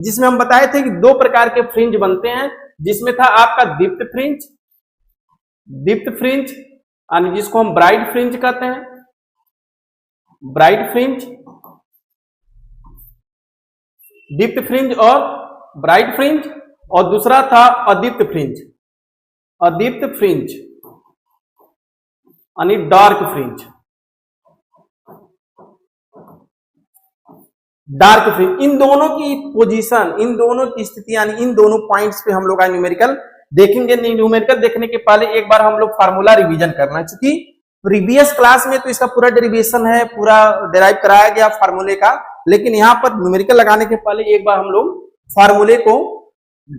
जिसमें हम बताए थे कि दो प्रकार के फ्रिंज बनते हैं, जिसमें था आपका दीप्त फ्रिंज, दीप्त फ्रिंज यानी जिसको हम ब्राइट फ्रिंज कहते हैं, ब्राइट फ्रिंज, दीप्त फ्रिंज और ब्राइट फ्रिंज, और दूसरा था अदीप्त फ्रिंज, अदीप्त फ्रिंज यानी डार्क फ्रिंज, डार्क फ्रिंज। इन दोनों की पोजीशन, इन दोनों की स्थिति यानी इन दोनों पॉइंट्स पे हम लोग आज न्यूमेरिकल देखेंगे। न्यूमेरिकल देखने के पहले एक बार हम लोग फार्मूला रिवीजन करना है, क्योंकि प्रीवियस क्लास में तो इसका पूरा डेरिवेशन है, पूरा डेराइव कराया गया फार्मूले का, लेकिन यहाँ पर न्यूमेरिकल लगाने के पहले एक बार हम लोग फार्मूले को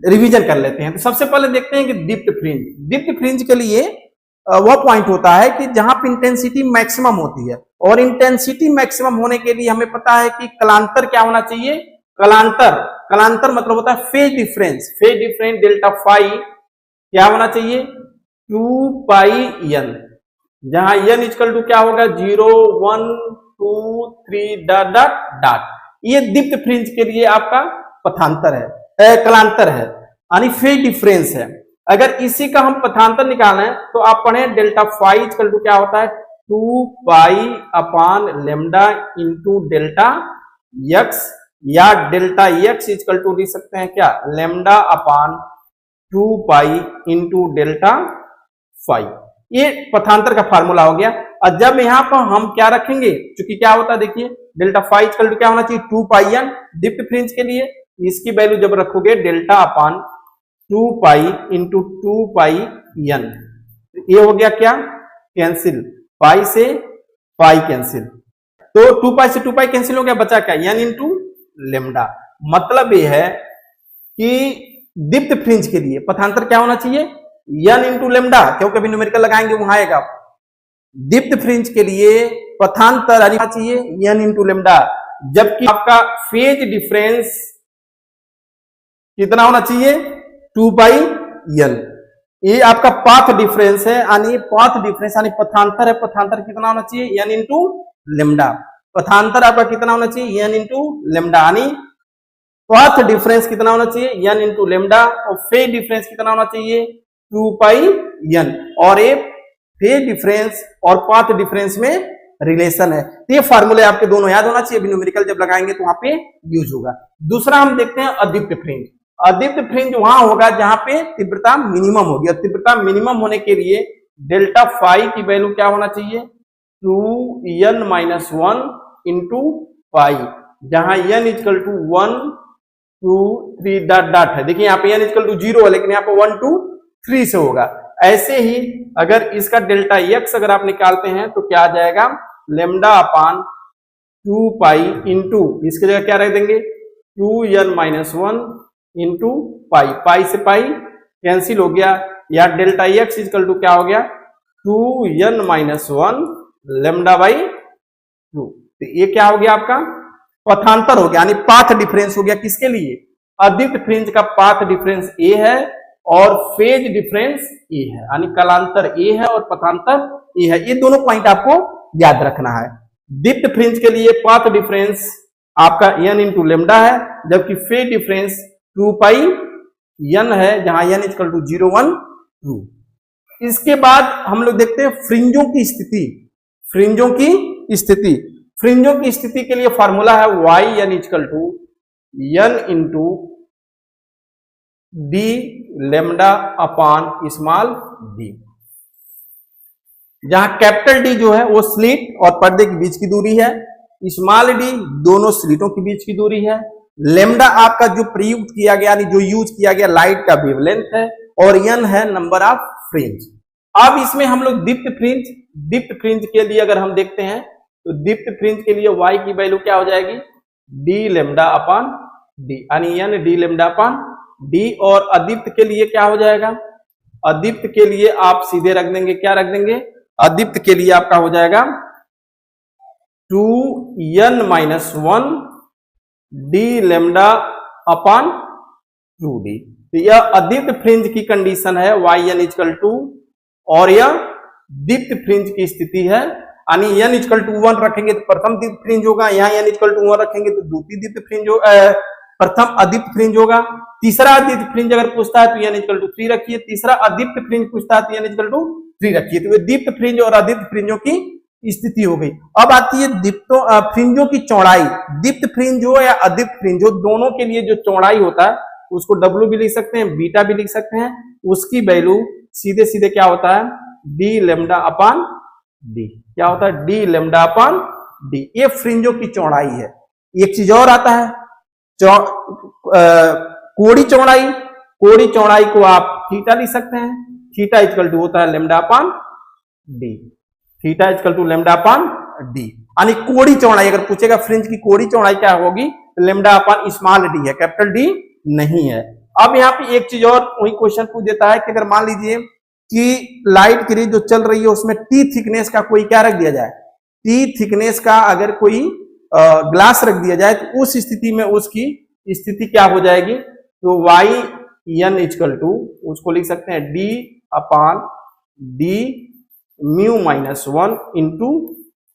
रिवीजन कर लेते हैं। तो सबसे पहले देखते हैं कि दीप्त फ्रिंज, दीप्त फ्रिंज के लिए वह पॉइंट होता है कि जहां पर इंटेंसिटी मैक्सिमम होती है, और इंटेंसिटी मैक्सिमम होने के लिए हमें पता है कि कलांतर क्या होना चाहिए, कलांतर, कलांतर मतलब होता है phase difference, phase difference delta phi क्या होना चाहिए 2 पाई एन, जहां एन इक्वल टू क्या होगा 0 1 2 3 डॉट डॉट डॉट। ये दीप्त फ्रिंज के लिए आपका पथांतर है, कलांतर है यानी फेज डिफरेंस है। अगर इसी का हम पथांतर निकालें तो आप पढ़ें डेल्टा फाई इक्वल टू क्या होता है 2 pi upon lambda into delta x, या डेल्टा यक्स इक्वल टू लिख सकते हैं क्या lambda upon 2 pi into delta phi. ये पथांतर का फार्मूला हो गया। और जब यहां पर हम क्या रखेंगे, क्योंकि क्या होता है देखिए डेल्टा फाई इक्वल टू क्या होना चाहिए 2 पाई एन दीप्त फ्रिंज के लिए, इसकी वैल्यू जब रखोगे डेल्टा अपान 2 पाई इंटू 2 पाई एन, ये हो गया क्या कैंसिल, पाई से पाई कैंसिल, तो 2 पाई से 2 पाई कैंसिल हो गया, बचा क्या एन इंटू लेमडा। मतलब ये है कि दीप्त फ्रिंज के लिए पथांतर क्या होना चाहिए एन इंटू लेमडा, क्योंकि अभी न्यूमेरिकल लगाएंगे वहां आएगा। दीप्त फ्रिंज के लिए पथांतर आना चाहिए एन इंटू लेमडा, जबकि आपका फेज डिफरेंस कितना होना चाहिए 2 पाई एन। ये आपका पाथ डिफरेंस है, यानी पाथ डिफरेंस यानी पथांतर है, पथांतर कितना होना चाहिए एन इंटू लेमडा, पथांतर आपका कितना होना चाहिए एन इंटू लेमडा, यानी पाथ डिफरेंस कितना होना चाहिए एन इंटू लेमडा, और फेज डिफरेंस कितना होना चाहिए 2 पाई एन। और ये फेज डिफरेंस और पाथ डिफरेंस में रिलेशन है, तो ये फार्मूले आपके दोनों याद होना चाहिए, अभी न्यूमेरिकल जब लगाएंगे तो वहां पे यूज होगा। दूसरा हम देखते हैं अदीप्त फ्रिंज। अदीप्त फ्रिंज वहां होगा जहां पे तीव्रता मिनिमम होगी, और तीव्रता मिनिमम होने के लिए डेल्टा फाई की वैल्यू क्या होना चाहिए 2n माइनस 1 इंटू पाई, जहां n equal to 1 2 3 dot dot है। देखिए यहाँ पे n इक्वल टू 0 है, लेकिन यहाँ पे 1 2 3 से होगा। ऐसे ही अगर इसका डेल्टा x अगर आप निकालते हैं तो क्या आ जाएगा लेमडा अपान 2 पाई इंटू, इसकी जगह क्या रख देंगे 2n माइनस 1 इंटू पाई, पाई से पाई कैंसिल हो गया, या डेल्टा x इक्वल टू क्या हो गया 2n माइनस 1 लेमडा बाई 2। तो ये क्या हो गया आपका पथांतर हो गया, यानी पाथ डिफरेंस हो गया। किसके लिए अदीप्त फ्रिंज का पाथ डिफरेंस a है और फेज डिफरेंस a है, यानी कलांतर a है और पथांतर a है। ये दोनों पॉइंट आपको याद रखना है। दीप्त फ्रिंज के लिए पाथ डिफरेंस आपका n इंटू लेमडा है, जबकि फेज डिफरेंस 2 पाई n है, जहां n इक्वल टू 0 1 2। इसके बाद हम लोग देखते हैं फ्रिंजों की स्थिति, फ्रिंजों की स्थिति, फ्रिंजों की स्थिति के लिए फॉर्मूला है y n equal to n into D lambda upon small d, जहां कैपिटल D जो है वो स्लिट और पर्दे के बीच की दूरी है, स्मॉल d दोनों स्लिटों के बीच की दूरी है, लेमडा आपका जो प्रयुक्त किया गया यानी जो यूज किया गया लाइट का वेवलेंथ है, और n है नंबर ऑफ फ्रिंज। अब इसमें हम लोग दीप्त फ्रिंज के लिए अगर हम देखते हैं तो दीप्त फ्रिंज के लिए y की वैल्यू क्या हो जाएगी d लेमडा अपान d, यानी n d लेमडा अपान d। और अदीप्त के लिए क्या हो जाएगा, अदीप्त के लिए आप सीधे रख देंगे, क्या रख देंगे अदीप्त के लिए आपका हो जाएगा 2n माइनस 1 d लेमडा अपान 2d। तो यह अदीप्त फ्रिंज की कंडीशन है yn इक्वल टू, और यह दीप्त फ्रिंज की स्थिति है, यानी n इक्वल टू 1 रखेंगे तो प्रथम दीप्त फ्रिंज होगा, यहाँ n इक्वल टू 1 रखेंगे तो द्वितीय दीप्त फ्रिंज प्रथम अदीप्त फ्रिंज होगा। तीसरा अदीप्त फ्रिंज अगर पूछता है तो n इक्वल टू 3 रखिए। तीसरा अदीप्त फ्रिंज पूछता है तो n इक्वल टू 3 रखिए। तो ये दीप्त फ्रिंज और अदीप्त फ्रिंजों की स्थिति हो गई। अब आती है फ्रिंजों की चौड़ाई। दीप्त फ्रिंज हो या अदीप्त फ्रिंज हो, दोनों के लिए जो चौड़ाई होता है उसको W भी लिख सकते हैं, बीटा भी लिख सकते हैं। उसकी वैल्यू सीधे सीधे क्या होता है, डी लेमडा अपान डी। क्या होता है, डी लेमडा अपान डी। ये फ्रिंजों की चौड़ाई है। एक चीज और आता है, कोड़ी चौड़ाई। कोड़ी चौड़ाई को आप थीटा लिख सकते हैं। थीटा इक्वल टू होता है lambda upon D. Theta equal to lambda upon D. यानी कोड़ी चौड़ाई अगर पूछेगा फ्रिंज की कोड़ी चौड़ाई क्या होगी, लेमडा अपान स्मॉल डी है, कैपिटल डी नहीं है। अब यहाँ पे एक चीज और वही क्वेश्चन पूछ देता है कि अगर मान लीजिए कि लाइट की रे जो चल रही है उसमें टी थिकनेस का कोई क्या रख दिया जाए, टी थिकनेस का अगर कोई ग्लास रख दिया जाए तो उस स्थिति में उसकी स्थिति क्या हो जाएगी, तो वाई एन इक्वल टू उसको लिख सकते हैं D upon D mu minus 1 into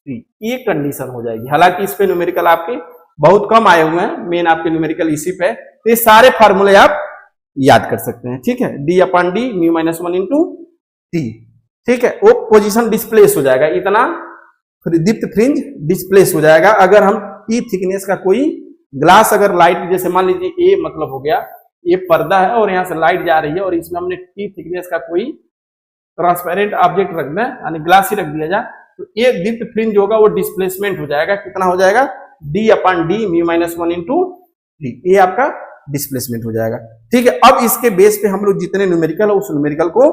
T. ये कंडीशन हो जाएगी। हालांकि इस पे न्यूमेरिकल आपके बहुत कम आए हुए हैं, मेन आपके न्यूमेरिकल इसी पे। तो ये सारे फार्मूले आप याद कर सकते हैं, ठीक है। D upon D mu minus 1 into T, ठीक है। वो पोजीशन डिस्प्लेस हो जाएगा, इतना दीप्त फ्रिंज डिस्प्लेस हो जाएगा अगर हम टी थिकनेस का कोई ग्लास, अगर लाइट जैसे मान लीजिए ए मतलब हो गया, ये पर्दा है और यहाँ से लाइट जा रही है और इसमें हमने टी थिकनेस का कोई ट्रांसपेरेंट ऑब्जेक्ट रखना है, यानी ग्लास ही रख दिया जाए, तो ये दीप्त फ्रिंज होगा वो डिस्प्लेसमेंट हो जाएगा। कितना हो जाएगा, D upon D mu minus 1 into D. ये आपका डिस्प्लेसमेंट हो जाएगा, ठीक है। अब इसके बेस पे हम लोग जितने न्यूमेरिकल है उस न्यूमेरिकल को